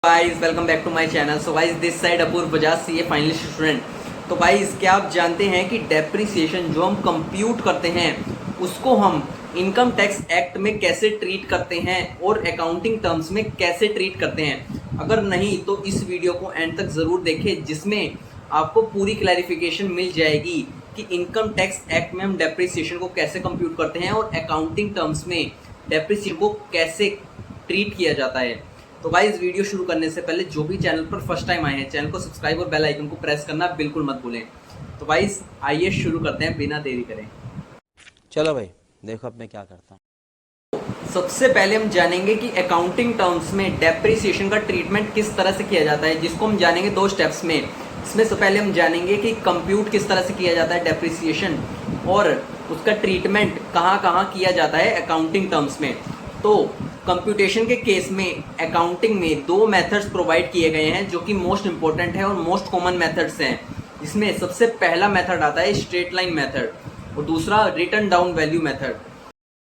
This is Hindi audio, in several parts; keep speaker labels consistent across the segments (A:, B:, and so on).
A: Guys welcome back to my channel. So guys this side Apoorv Bajaj CA finalist student. तो गाइस क्या आप जानते हैं कि डेप्रिसिएशन जो हम कंप्यूट करते हैं उसको हम इनकम टैक्स एक्ट में कैसे ट्रीट करते हैं और अकाउंटिंग टर्म्स में कैसे ट्रीट करते हैं? अगर नहीं तो इस वीडियो को एंड तक ज़रूर देखें, जिसमें आपको पूरी क्लैरिफिकेशन मिल जाएगी कि इनकम टैक्स एक्ट में हम डेप्रिसिएशन को कैसे कंप्यूट करते हैं और अकाउंटिंग टर्म्स में डेप्रिसिएशन को कैसे ट्रीट किया जाता है। तो गाइस वीडियो शुरू करने से पहले जो भी चैनल पर फर्स्ट टाइम आए हैं, चैनल को सब्सक्राइब और बेल आइकन को प्रेस करना बिल्कुल मत भूलें। तो गाइस आइए शुरू करते हैं बिना देरी करें।
B: चलो भाई देखो अब मैं क्या करता हूँ।
A: सबसे पहले हम जानेंगे कि अकाउंटिंग टर्म्स में डेप्रिसिएशन का ट्रीटमेंट किस तरह से किया जाता है, जिसको हम जानेंगे दो स्टेप्स में। इसमें से पहले हम जानेंगे कि कंप्यूट किस तरह से किया जाता है डेप्रिसिएशन और उसका ट्रीटमेंट कहाँ कहाँ किया जाता है अकाउंटिंग टर्म्स में। तो कंप्यूटेशन के केस में अकाउंटिंग में दो मेथड्स प्रोवाइड किए गए हैं जो कि मोस्ट इंपॉर्टेंट है और मोस्ट कॉमन मेथड्स हैं। इसमें सबसे पहला मेथड आता है स्ट्रेट लाइन मेथड और दूसरा written down value method.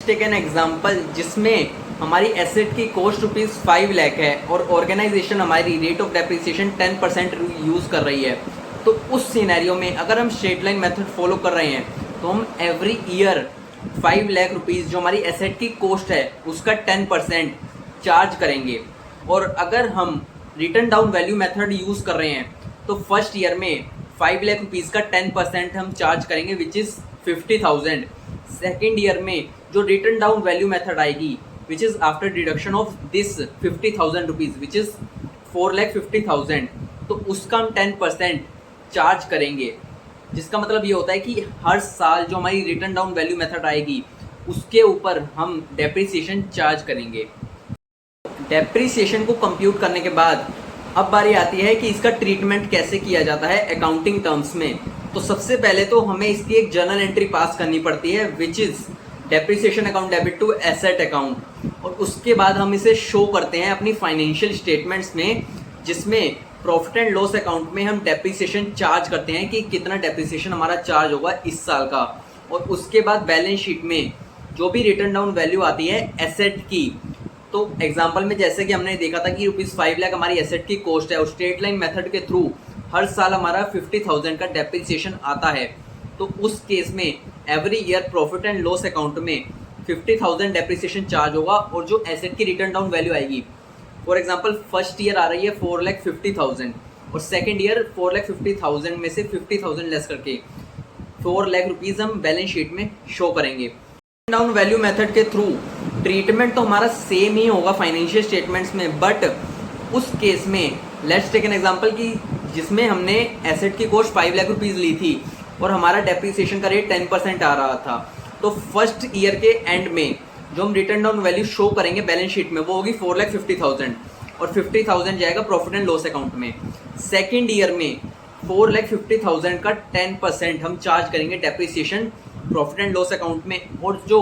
A: Take an example जिसमें हमारी एसेट की कॉस्ट ₹5 लाख है और ऑर्गेनाइजेशन हमारी रेट ऑफ डेप्रिसिएशन 10% यूज़ कर रही है। तो उस सिनेरियो में अगर हम स्ट्रेट लाइन मेथड फॉलो कर रहे हैं तो हम एवरी ईयर 5 लाख रुपीज़ जो हमारी एसेट की कॉस्ट है उसका 10% चार्ज करेंगे। और अगर हम return down value method use कर रहे हैं तो फर्स्ट ईयर में 5 लाख रुपीज़ का 10% हम चार्ज करेंगे विच इज़ 50,000। सेकेंड ईयर में जो रिटर्न डाउन वैल्यू मेथड आएगी which is after deduction of this 50,000 rupees which is 4,50,000, तो उसका हम 10% चार्ज करेंगे। जिसका मतलब ये होता है कि हर साल जो हमारी रिटर्न डाउन वैल्यू मेथड आएगी उसके ऊपर हम डेप्रिसिएशन चार्ज करेंगे। डेप्रिसिएशन को कंप्यूट करने के बाद अब बारी आती है कि इसका ट्रीटमेंट कैसे किया जाता है अकाउंटिंग टर्म्स में। तो सबसे पहले तो हमें इसकी एक जर्नल एंट्री पास करनी पड़ती है which is depreciation account debit to asset account, और उसके बाद हम इसे शो करते हैं अपनी फाइनेंशियल स्टेटमेंट्स में, जिसमें प्रॉफिट एंड लॉस अकाउंट में हम डेप्रिसिएशन चार्ज करते हैं कि कितना डेप्रिसिएशन हमारा चार्ज होगा इस साल का। और उसके बाद बैलेंस शीट में जो भी रिटर्न डाउन वैल्यू आती है एसेट की, तो एग्जांपल में जैसे कि हमने देखा था कि ₹5 लाख हमारी एसेट की कॉस्ट है और स्ट्रेट लाइन मेथड के थ्रू हर साल हमारा 50,000 का डेप्रिसिएशन आता है। तो उस केस में every year profit and loss account में 50,000 डेप्रिसिएशन चार्ज होगा और जो एसेट की रिटर्न डाउन वैल्यू आएगी, फॉर एग्जाम्पल फर्स्ट ईयर आ रही है 4,50,000 और सेकेंड ईयर 4,50,000 में से 50,000 लेस करके 4 लाख रुपीज़ हम बैलेंस शीट में शो करेंगे। डाउन वैल्यू मेथड के थ्रू ट्रीटमेंट तो हमारा सेम ही होगा फाइनेंशियल स्टेटमेंट्स में, बट उस केस में लेट्स टेक एन एग्जांपल कि जिसमें हमने एसेट की कॉस्ट 5 लाख रुपीज़ ली थी और हमारा डेप्रिसिएशन का रेट 10% आ रहा था। तो फर्स्ट ईयर के एंड में जो हम रिटर्न डाउन वैल्यू शो करेंगे बैलेंस शीट में वो होगी 4,50,000 और 50,000 जाएगा प्रॉफिट एंड लॉस अकाउंट में। सेकेंड ईयर में 4,50,000 का 10% हम चार्ज करेंगे depreciation profit and loss account में, और जो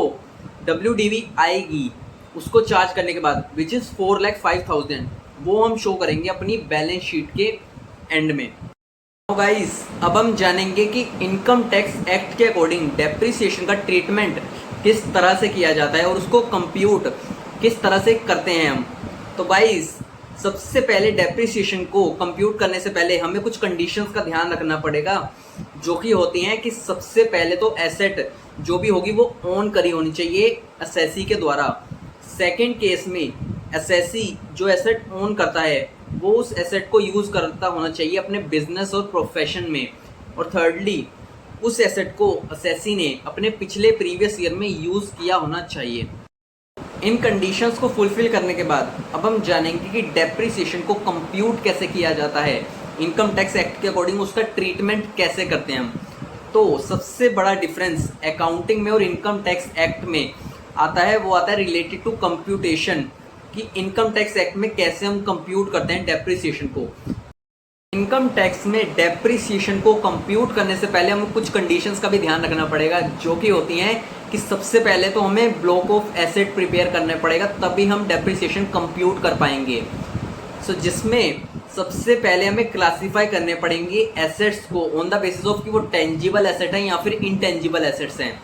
A: WDV आएगी उसको चार्ज करने के बाद विच इज़ 4,05,000 वो हम शो करेंगे अपनी बैलेंस शीट के एंड में। तो गाइस अब हम जानेंगे कि इनकम टैक्स एक्ट के अकॉर्डिंग डेप्रिसिएशन का ट्रीटमेंट किस तरह से किया जाता है और उसको कंप्यूट किस तरह से करते हैं हम। तो गाइस सबसे पहले डेप्रिसिएशन को कंप्यूट करने से पहले हमें कुछ कंडीशंस का ध्यान रखना पड़ेगा, जो कि होती हैं कि सबसे पहले तो एसेट जो भी होगी वो ओन करी होनी चाहिए असेसी के द्वारा। सेकंड केस में असेसी जो एसेट ओन करता है वो उस एसेट को यूज़ करता होना चाहिए अपने बिजनेस और प्रोफेशन में। और थर्डली उस एसेट को असेसी ने अपने पिछले प्रीवियस ईयर में यूज़ किया होना चाहिए। इन कंडीशंस को फुलफिल करने के बाद अब हम जानेंगे कि डेप्रिसिएशन को कंप्यूट कैसे किया जाता है, इनकम टैक्स एक्ट के अकॉर्डिंग उसका ट्रीटमेंट कैसे करते हैं हम। तो सबसे बड़ा डिफरेंस अकाउंटिंग में और इनकम टैक्स एक्ट में आता है, वो आता है रिलेटेड टू कंप्यूटेशन, कि इनकम टैक्स एक्ट में कैसे हम कंप्यूट करते हैं डेप्रिसिएशन को। इनकम टैक्स में डेप्रिसिएशन को कंप्यूट करने से पहले हमें कुछ कंडीशंस का भी ध्यान रखना पड़ेगा, जो कि होती हैं कि सबसे पहले तो हमें ब्लॉक ऑफ एसेट प्रिपेयर करना पड़ेगा, तभी हम डेप्रिसिएशन कंप्यूट कर पाएंगे। जिसमें सबसे पहले हमें क्लासीफाई करने पड़ेंगे एसेट्स को ऑन द बेसिस ऑफ कि वो टेंजिबल एसेट हैं या फिर इनटेंजिबल एसेट्स हैं।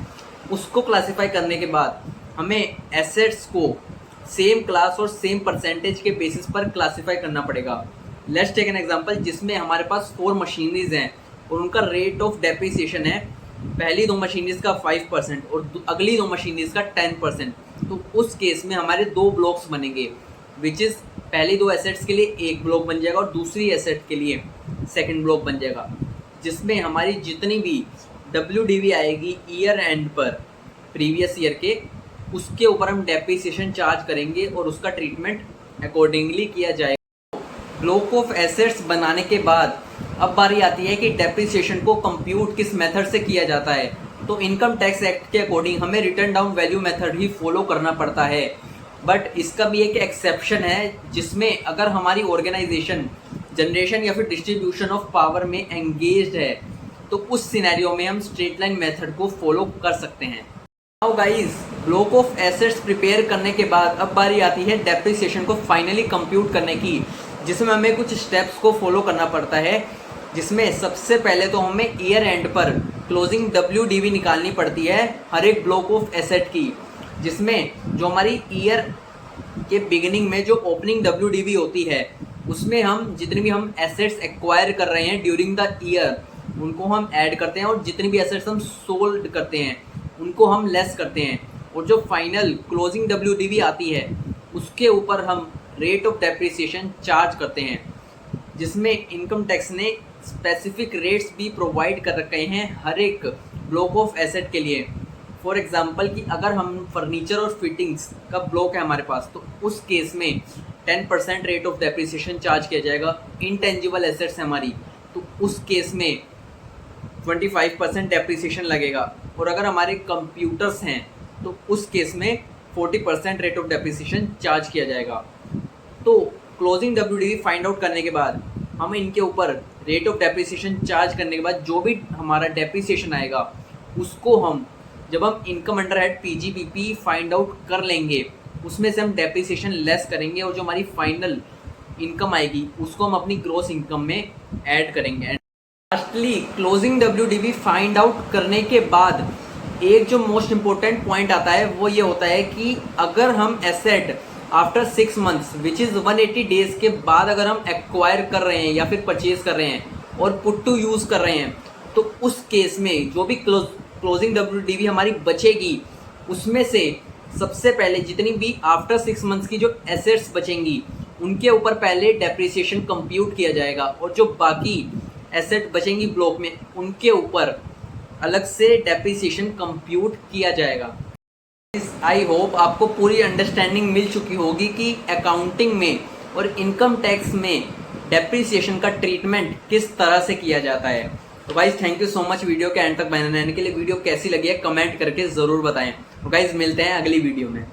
A: उसको क्लासीफाई करने के बाद हमें एसेट्स को सेम क्लास और सेम परसेंटेज के बेसिस पर क्लासीफाई करना पड़ेगा। लेट्स टेक एन एग्जांपल जिसमें हमारे पास 4 मशीनरीज हैं और उनका रेट ऑफ डेप्रिसिएशन है पहली 2 मशीनरीज का 5% और अगली 2 मशीनरीज का 10%। तो उस केस में हमारे 2 ब्लॉक्स बनेंगे, विच इज़ पहली 2 एसेट्स के लिए एक ब्लॉक बन जाएगा और दूसरी एसेट के लिए सेकंड ब्लॉक बन जाएगा, जिसमें हमारी जितनी भी WDV आएगी ईयर एंड पर प्रीवियस ईयर के, उसके ऊपर हम डेप्रिसिएशन चार्ज करेंगे और उसका ट्रीटमेंट अकॉर्डिंगली किया जाएगा। ब्लॉक ऑफ एसेट्स बनाने के बाद अब बारी आती है कि डेप्रिसिएशन को कंप्यूट किस मेथड से किया जाता है। तो इनकम टैक्स एक्ट के अकॉर्डिंग हमें रिटर्न डाउन वैल्यू मेथड ही फॉलो करना पड़ता है, बट इसका भी एक एक्सेप्शन है जिसमें अगर हमारी ऑर्गेनाइजेशन जनरेशन या फिर डिस्ट्रीब्यूशन ऑफ पावर में एंगेज्ड है तो उस सिनेरियो में हम स्ट्रेट लाइन मेथड को फॉलो कर सकते हैं। Now guys, block of assets prepare करने के बाद अब बारी आती है डेप्रिसिएशन को फाइनली कंप्यूट करने की, जिसमें हमें कुछ स्टेप्स को फॉलो करना पड़ता है। जिसमें सबसे पहले तो हमें ईयर एंड पर क्लोजिंग WDV निकालनी पड़ती है हर एक ब्लॉक ऑफ एसेट की, जिसमें जो हमारी ईयर के बिगिनिंग में जो ओपनिंग WDV होती है उसमें हम जितनी भी हम एसेट्स एक्वायर कर रहे हैं ड्यूरिंग द ईयर उनको हम ऐड करते हैं और जितनी भी एसेट्स हम सोल्ड करते हैं उनको हम लेस करते हैं, और जो फाइनल क्लोजिंग WDV आती है उसके ऊपर हम रेट ऑफ डेप्रिसिएशन चार्ज करते हैं, जिसमें इनकम टैक्स ने स्पेसिफिक रेट्स भी प्रोवाइड कर रखे हैं हर एक ब्लॉक ऑफ एसेट के लिए। फॉर एग्जांपल कि अगर हम फर्नीचर और फिटिंग्स का ब्लॉक है हमारे पास तो उस केस में 10% रेट ऑफ डेप्रिसिएशन चार्ज किया जाएगा। इंटेंजिबल एसेट्स है हमारी तो उस केस में 25% डेप्रिसिएशन लगेगा, और अगर हमारे कंप्यूटर्स हैं तो उस केस में 40% रेट ऑफ डेप्रिसिएशन चार्ज किया जाएगा। तो क्लोजिंग WDV फाइंड आउट करने के बाद हम इनके ऊपर रेट ऑफ डेप्रिसिएशन चार्ज करने के बाद जो भी हमारा डेप्रिसिएशन आएगा उसको हम जब हम income under head PGBP find out कर लेंगे उसमें से हम डेप्रिसिएशन लेस करेंगे और जो हमारी फाइनल इनकम आएगी उसको हम अपनी ग्रॉस इनकम में ऐड करेंगे। Lastly closing WDV find out करने के बाद एक जो मोस्ट इम्पोर्टेंट पॉइंट आता है वो ये होता है कि अगर हम asset after 6 months which is 180 days के बाद अगर हम एक्वायर कर रहे हैं या फिर परचेज कर रहे हैं और पुट टू यूज़ कर रहे हैं तो उस केस में जो भी क्लोजिंग WDV हमारी बचेगी उसमें से सबसे पहले जितनी भी आफ्टर 6 मंथ्स की जो एसेट्स बचेंगी उनके ऊपर पहले डेप्रिसिएशन कंप्यूट किया जाएगा, और जो बाकी एसेट बचेंगी ब्लॉक में उनके ऊपर अलग से डेप्रिसिएशन कंप्यूट किया जाएगा। आई होप आपको पूरी अंडरस्टैंडिंग मिल चुकी होगी कि अकाउंटिंग में और इनकम टैक्स में डेप्रिसिएशन का ट्रीटमेंट किस तरह से किया जाता है। तो guys thank you so much video के एंड तक बने रहने के लिए। वीडियो कैसी लगी है कमेंट करके ज़रूर बताएं। तो गाइज मिलते हैं अगली वीडियो में।